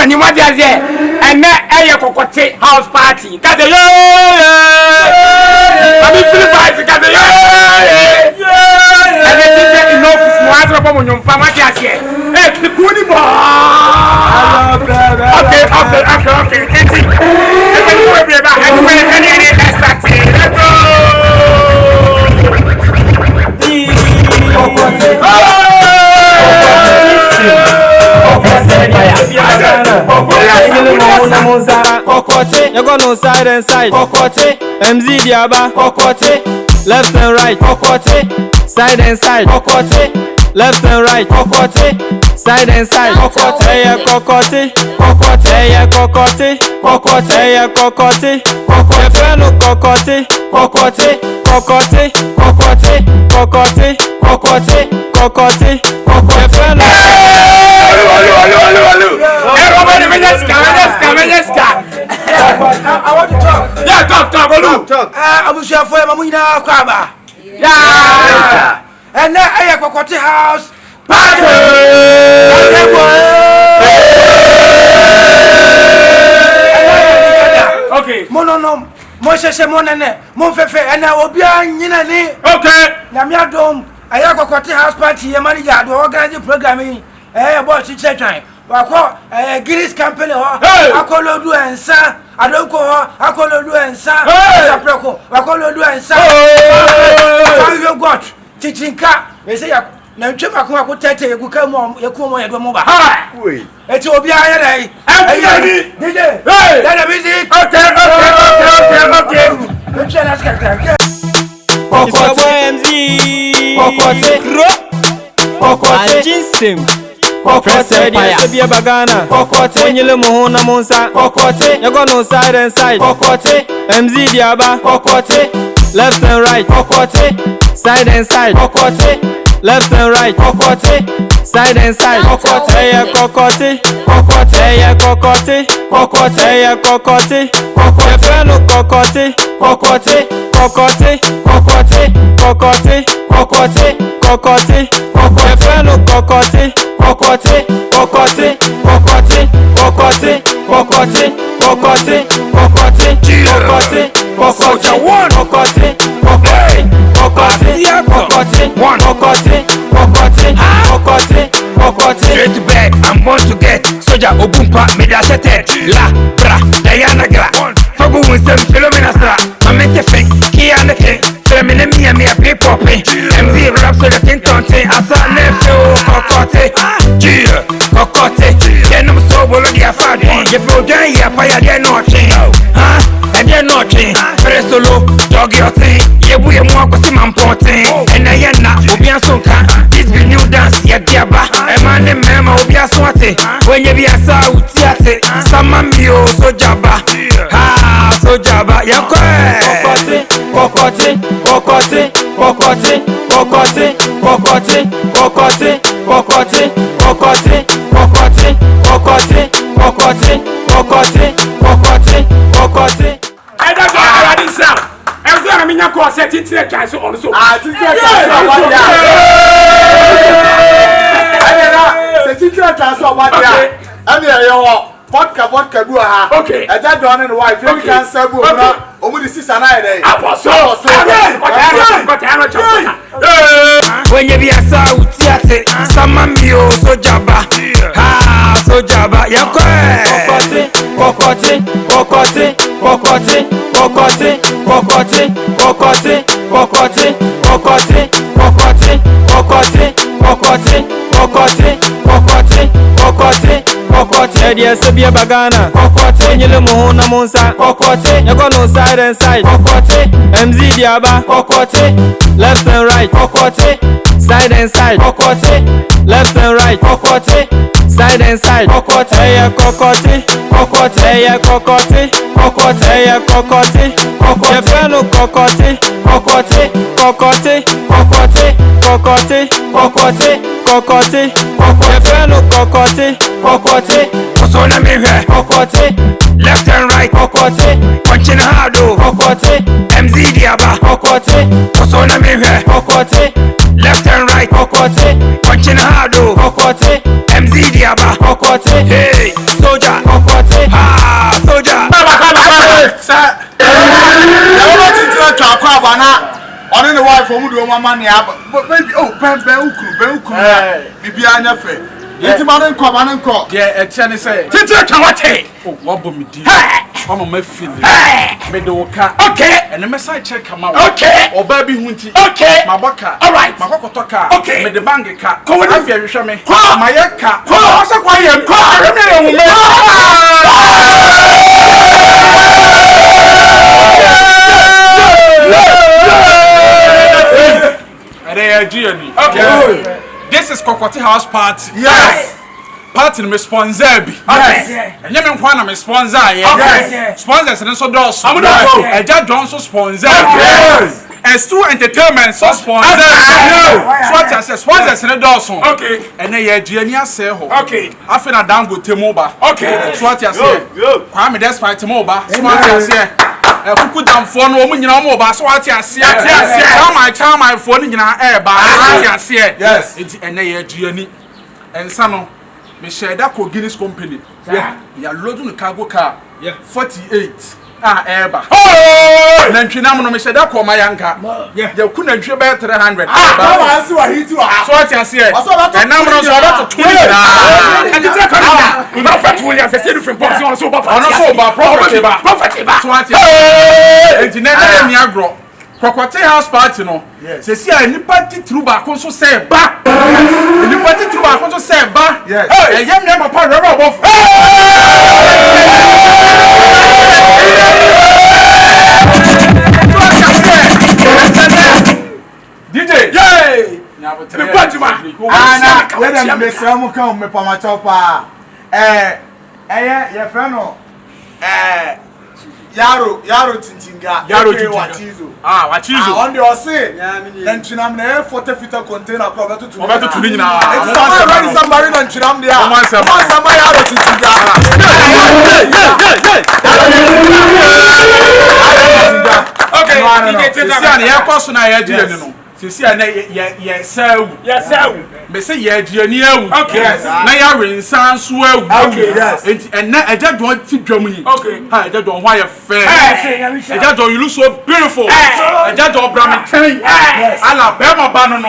on you want to say, and now I cocotte house party. Cause the I'm in Philippines, cause the and then you know, smart upon your family. Hey, the good okay. Cocotte, you go no side and side. Cocotte, MZ Diaba. Cocotte, left and right. Cocotte, side and side. Cocotte, left and right. Cocotte, side and side. Cocotte, yeah, cocotte. Cocotte, yeah, cocotte. Cocotte, yeah, cocotte. Cocotte, friend no cocotte. Cocotte, cocotte, cocotte, cocotte, cocotte, cocotte, cocotte, friend no. Hello. Everybody, I want to talk. Yeah, talk. I'm sure for Mamina Kwaba. Yeah. And now I have a quarter house. Okay. Mononom. Moses Monane. Monfefe. And now Obia Ninani. Okay. Namia Dome. I have a quarter house party. Your manager. The organizing programming. About to check time. Wako Guinness company ho akolodu ensa adonko ho akolodu ensa sapreko akolodu ensa fa you got chichinka we say na ntwem akoma ko tete yeguka mu yekumo yedo mu ba ha we eti obi aye dai ayi DJ hey let the music okay let's get Cocotte, Sabia Bagana, Cocotte, Nile Mohona Monsa, Cocotte, you go no side and side, Cocotte, MZ Diaba, Cocotte, left and right, Cocotte, side and side, Cocotte, left and right, Cocotte, side and side, Cocotte, yeah, Cocotte, Cocotte, yeah, Cocotte, Cocotte, yeah, Cocotte, Cocotte, friend no Cocotte, Cocotte, Cocotte, Cocotte, Cocotte, Cocotte, Cocotte, Cocotte, friend no Cocotte. Cocotte, cocotte, cocotte, cocotte, cocotte, cocotte, cocotte, cocotte, cocotte, one, cocotte, cocotte, cocotte, cocotte, one, cocotte, cocotte, cocotte, cocotte. Straight to bed, I'm born to get Soja Obumpa, Medasete, La, Bra, Diana Gra, Fabu Winston, Philomena Sra, Mamente Fink, Kiana King, Feminine me a pay popping, MV Raps of the Tintonte, Asa Nephew, Cocotte. Cocotte, then I'm so well on your father. You brought down your fire, they're not and they're not very solo, dog your thing. Yeah, we are more with some important. And I am not Obian Sonka. This be new dance, yeah, Diaba. A man named Mama Obia Swati. When you be a South Yate, some Mio, so Jabba. So Jabba, yeah, cocotte, cocotte, cocotte, cocotte, cocotte, cocotte, cocotte, cocotte, cocotte, cocotte, cocotte, cocotte, cocotte, cocotte, cocotte. I don't know how I did sound. I was going to mean, I was setting to the castle also. I think I vodka do ha. Okay. I just don't know why. You can say go now. Omu this is another day. When you be a South Yate, some Mio, so Jabba. So Jabba, yeah, cocotte, cocotte, cocotte, cocotte, cocotte, cocotte, cocotte, cocotte, cocotte, cocotte, cocotte, cocotte, cocotte, cocotte, cocotte, cocotte, dear Sabia Bagana, cocotte, Nile Mohona Monsa, cocotte, you go no side and side, cocotte, MZ Diaba, cocotte, left and right, cocotte, side and side, cocotte, left and right, cocotte, side and side, cocotte, yeah, cocotte, cocotte, yeah, cocotte, cocotte, yeah, cocotte, cocotte, friend no cocotte, cocotte, cocotte, cocotte, cocotte, cocotte, cocotte, cocotte, friend no cocotte, cocotte, Osona Mive, cocotte, left and right, cocotte, punching hard, cocotte, MZ Diaba, cocotte, Osona Mive, cocotte, left and right, cocotte, punching hard, cocotte, MZ Diaba, cocotte, hey, Soja, Abana. On the wife for Mudu Mamani, but maybe Ben Bibia Nefe. It's man come and call. Yeah, a Chinese say. Teacher Kawate. Oh, what be me? I'm a feeling. Me do okay. And the message check come out. Okay. Or baby hunty. Okay. My baka. All right. My baka toka. Okay. Me the bank car. Come on. If you show me. Come. My car. Come. What's a quiet? Come. Okay. This is Kokoti House Party. Yes. Party me sponsor bi. Okay. Enye me nkwa na me sponsor ye. Okay. Sponsors ne so dos. Yes. Eja John so sponsor. Yes. S2 Entertainment so sponsor. So sponsors ne dos. Okay. Ene ye aduani ase ho. Okay. Afi na Dangote mo ba. Okay. So ati ase. Kwa me despite mo ba. So ati ase. Kuku damfo no omu nyina mo ba so ati ase. Chama fo ni nyina e ba. Ati ase. Yes. Enti ene ye aduani. Ensa no me share that Guinness company. Yeah. Ya load no cargo car. Yeah. 48. Eba. Oh! Nantwi na no me share that ko mayanka. Yeah. Ya ku nantwi be 300. Come on, see what he do. So what you say? What's all that? And now no so that to 20. And the teacher Canada. Prophet William say different box on so Ono so ba prophet ba. So what you Hey! enti na ni agro. Kokote House Party no. Se si a nipa titru ba ko so say ba. Nipa titru ba ko so say ba. Yes. Hey, yam yam papa rero obo. DJ. Yay! Me Pajuma. Ana, let them be some come me pa ma chopa. Your friend no. Yaro Tintinga. Yaro aka Tintinga. Wachizo. Wachizo. On the ose. Then chinam na 40 feet container ko beto tu. Obeto tu ni nyina. It's already somebody on chinam dia. Come on, Sam. Somebody Yaro Tintinga. Okay. Sisi ana ya kwaso na ya jire ni no. Sisi ana ya sawu. Yes, sir. Me say ya jire ni awu. Okay. Na ya rensan so awu. Okay, yes. Enti enna eja don ti dwam yi. Okay. Ha eja don why fair. Yes. Eja don you look so beautiful. Eja don bra ten. Yes. Ala be ma ba no no.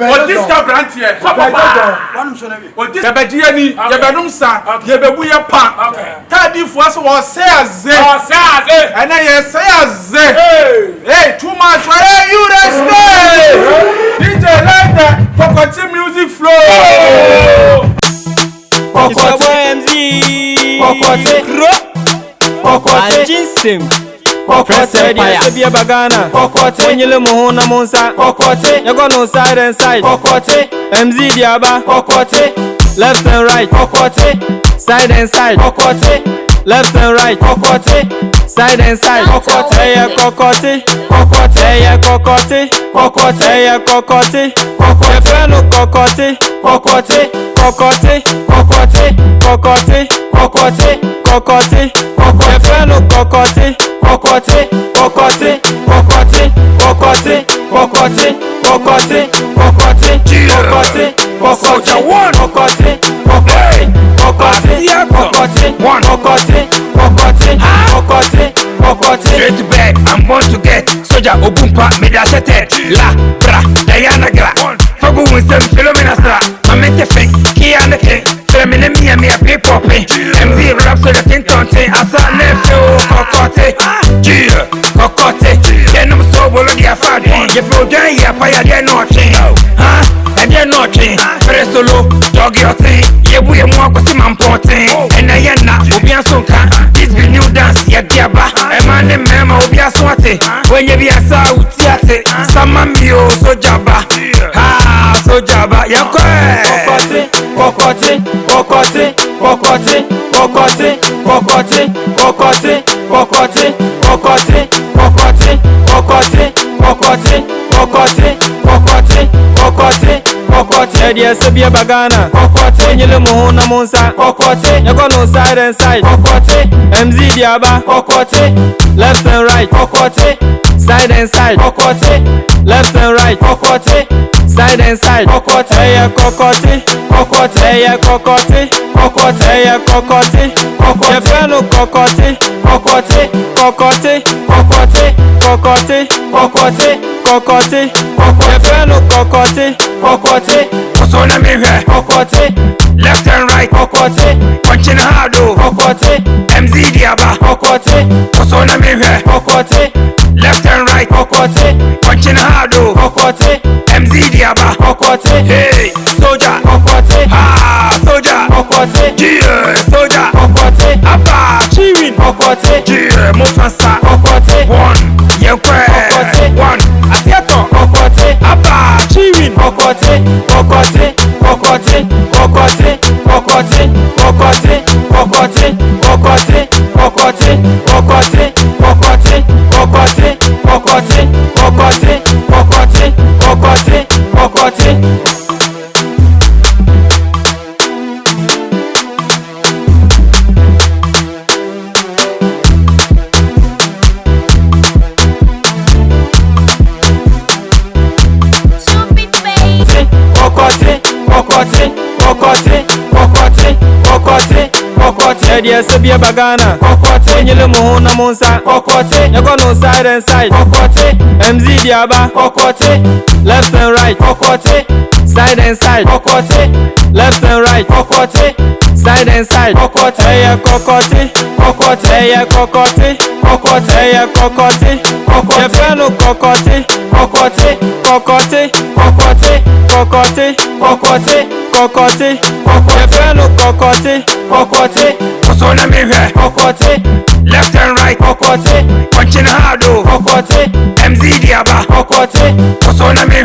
What this guy brand here? What this be jire ni, ye be num sa, ye be bu ye pa. Okay. Tadi fu aso wo say aze. Say. Ena ye say aze. Hey, too much. Hey, you dey stay. DJ let the Kokoti music flow. Kokoti MZ. Kokoti. Anjinsim. Kokoti. Yasebia bagana. Kokoti. Onyele muhuna munsa. Kokoti. Yago no side and side. Kokoti. MZ diaba. Kokoti. Left and right. Kokoti. Side and side. Kokoti. Left and right. Kokoti. Side and side. Kokoti. Eya kokoti. Kokoti. Eya kokoti. Kokoti. Eya kokoti. Kokoti. Yefeno kokoti. Kokoti. Kokoti. Kokoti. Kokoti. Kokoti. Kokoti. Kokoti. Yefeno kokoti. Kokoti. Kokoti. Kokoti. Kokoti. Kokoti. Kokoti. Kokoti. Kokoti. Kokoti. One. Kokoti. Kokoti. Kokoti. Kokoti. One. Kokoti. Kokoti. Kokoti. Kokoti. Straight back, I'm born to get Soja Obumpa, Mediasete, La, Bra, Diana Gra, Fagu Winston, Philomena Sra, Mamente Fink, Kia and the King, Feminine Mia Mia Pay Poppy, MZ Rap so the Tintonte, Asa Nephew, Kokote, Gia, Kokote, Denum so Bolodia Fadi, you broke down here, Paya, they're not and they're not Solo, dog your thing, yeah, we are more with some important, and I am not, Obian Sonka, this be new dance, yeah, Diaba, a man and Mama Obia Swate, when you be a South Theatre, Sama Mio, so Jabba, so Jabba, yeah, Kokoti, Kokoti, Kokoti, Kokoti, Kokoti, Kokoti, Kokoti, Kokoti, Kokoti, Kokoti, Kokoti, Kokoti, Kokoti, Kokoti, Kokoti, Kokoti, Edia Sabia Bagana, Kokote, Nyele Mohona Monsa, Kokote, Yago no side and side, Kokote, MZ Diaba, Kokote, left and right, Kokote, side and side, Kokote, left and right, Kokote, side and side, Kokote, Eya Kokote, Kokote, Eya Kokote, Kokote, Eya Kokote, Kokote, Yefeno Kokote, Kokote, Kokote, Kokote, Kokote, Kokote, Kokote, Kokote, Yefeno Kokote, Kokote, Osona me hwɛ. Kokote, Left and right. Kokote, Punching hard o. Kokote, MZ Diaba. Kokote, Osona me hwɛ. Kokote, Left and right. Kokote, Punching hard o. Kokote, MZ Diaba. Kokote, Hey, soldier. Kokote, Ah, soldier. Kokote, Yeah, soldier. Kokote, Abba, chewing. Kokote, Yeah, Mufasa. Kokote, One, Yankwe. Kokote. One, Asiato. Kokote, Abba, chewing. Kokote, Kokote, Kokote, Kokote, Kokote, Kokote, Kokote, Kokote, Kokote, Kokote, Kokote, Kokote, Kokote, Kokote, Kokote, Kokote, Kokote. Stupid face. Kokote, Kokote, Kokote, Kokote, Kokote, Kokote, Edia Sabia Bagana, Kokote, Nyele Mohona Monsa, Kokote, Yago no side and side, Kokote, MZ Diaba, Kokote, left and right, Kokote, side and side, Kokote, left and right, Kokote, side and side, Kokote, Eya Kokote, Kokote, Eya Kokote, Kokote, Eya Kokote, Kokote, Yefeno Kokote, Kokote, Kokote, Kokote, Kokote, Kokote, Kokote, Kokote, Yefeno Kokote, Kokote, Osona me hwɛ. Kokote, Left and right. Kokote, Punching hard o. Kokote, MZ Diaba. Kokote, Osona me